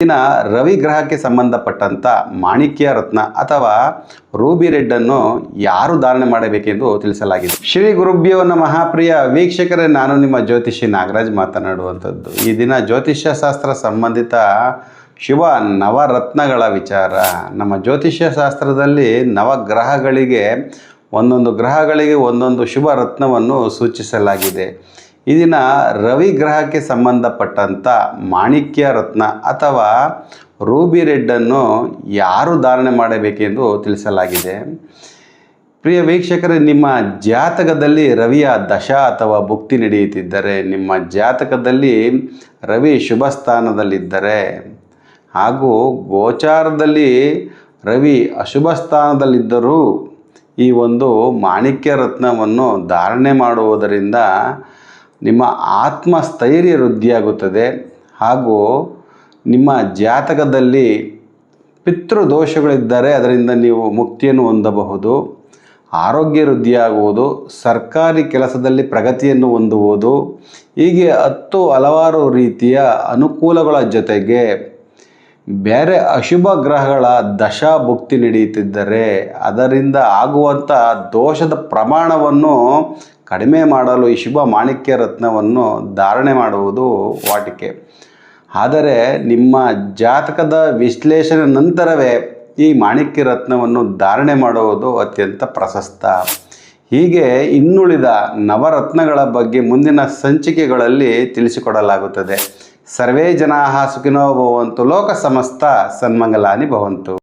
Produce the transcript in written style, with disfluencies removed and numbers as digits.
ಇನ್ನು ರವಿ ಗ್ರಹಕ್ಕೆ ಸಂಬಂಧಪಟ್ಟಂಥ ಮಾಣಿಕ್ಯ ರತ್ನ ಅಥವಾ ರೂಬಿ ರೆಡ್ ಅನ್ನು ಯಾರು ಧಾರಣೆ ಮಾಡಬೇಕೆಂದು ತಿಳಿಸಲಾಗಿದೆ. ಶ್ರೀ ಗುರುಭ್ಯೋ ನಮಃ. ಪ್ರಿಯ ವೀಕ್ಷಕರೇ, ನಾನು ನಿಮ್ಮ ಜ್ಯೋತಿಷಿ ನಾಗರಾಜ್ ಮಾತನಾಡುವಂಥದ್ದು. ಈ ದಿನ ಜ್ಯೋತಿಷ್ಯ ಶಾಸ್ತ್ರ ಸಂಬಂಧಿತ ಶುಭ ನವರತ್ನಗಳ ವಿಚಾರ. ನಮ್ಮ ಜ್ಯೋತಿಷ್ಯ ಶಾಸ್ತ್ರದಲ್ಲಿ ನವಗ್ರಹಗಳಿಗೆ ಒಂದೊಂದು ಶುಭ ರತ್ನವನ್ನು ಸೂಚಿಸಲಾಗಿದೆ. ಈ ದಿನ ರವಿ ಗ್ರಹಕ್ಕೆ ಸಂಬಂಧಪಟ್ಟಂಥ ಮಾಣಿಕ್ಯ ರತ್ನ ಅಥವಾ ರೂಬಿ ರೆಡ್ ಅನ್ನು ಯಾರು ಧಾರಣೆ ಮಾಡಬೇಕೆಂದು ತಿಳಿಸಲಾಗಿದೆ. ಪ್ರಿಯ ವೀಕ್ಷಕರೇ, ನಿಮ್ಮ ಜಾತಕದಲ್ಲಿ ರವಿಯ ದಶಾ ಅಥವಾ ಭುಕ್ತಿ ನಡೆಯುತ್ತಿದ್ದರೆ, ನಿಮ್ಮ ಜಾತಕದಲ್ಲಿ ರವಿ ಶುಭ ಸ್ಥಾನದಲ್ಲಿದ್ದರೆ ಹಾಗೂ ಗೋಚಾರದಲ್ಲಿ ರವಿ ಅಶುಭ ಸ್ಥಾನದಲ್ಲಿದ್ದರೂ ಈ ಒಂದು ಮಾಣಿಕ್ಯ ರತ್ನವನ್ನು ಧಾರಣೆ ಮಾಡುವುದರಿಂದ ನಿಮ್ಮ ಆತ್ಮಸ್ಥೈರ್ಯ ವೃದ್ಧಿಯಾಗುತ್ತದೆ ಹಾಗೂ ನಿಮ್ಮ ಜಾತಕದಲ್ಲಿ ಪಿತೃದೋಷಗಳಿದ್ದರೆ ಅದರಿಂದ ನೀವು ಮುಕ್ತಿಯನ್ನು ಹೊಂದಬಹುದು. ಆರೋಗ್ಯ ವೃದ್ಧಿಯಾಗುವುದು, ಸರ್ಕಾರಿ ಕೆಲಸದಲ್ಲಿ ಪ್ರಗತಿಯನ್ನು ಹೊಂದುವುದು, ಹೀಗೆ ಹಲವಾರು ರೀತಿಯ ಅನುಕೂಲಗಳ ಜೊತೆಗೆ ಬೇರೆ ಅಶುಭ ಗ್ರಹಗಳ ದಶಾ ಭುಕ್ತಿ ನಡೆಯುತ್ತಿದ್ದರೆ ಅದರಿಂದ ಆಗುವಂಥ ದೋಷದ ಪ್ರಮಾಣವನ್ನು ಕಡಿಮೆ ಮಾಡಲು ಈ ಶುಭ ಮಾಣಿಕ್ಯ ರತ್ನವನ್ನು ಧಾರಣೆ ಮಾಡುವುದು ವಾಟಿಕೆ. ಆದರೆ ನಿಮ್ಮ ಜಾತಕದ ವಿಶ್ಲೇಷಣೆ ನಂತರವೇ ಈ ಮಾಣಿಕ್ಯ ರತ್ನವನ್ನು ಧಾರಣೆ ಮಾಡುವುದು ಅತ್ಯಂತ ಪ್ರಶಸ್ತ. ಹೀಗೆ ಇನ್ನುಳಿದ ನವರತ್ನಗಳ ಬಗ್ಗೆ ಮುಂದಿನ ಸಂಚಿಕೆಗಳಲ್ಲಿ ತಿಳಿಸಿಕೊಡಲಾಗುತ್ತದೆ. ಸರ್ವೇ ಜನಾಃ ಸುಖಿನೋ ಭವಂತು. ಲೋಕ ಸಮಸ್ತ ಸನ್ಮಂಗಲಾನಿ ಭವಂತು.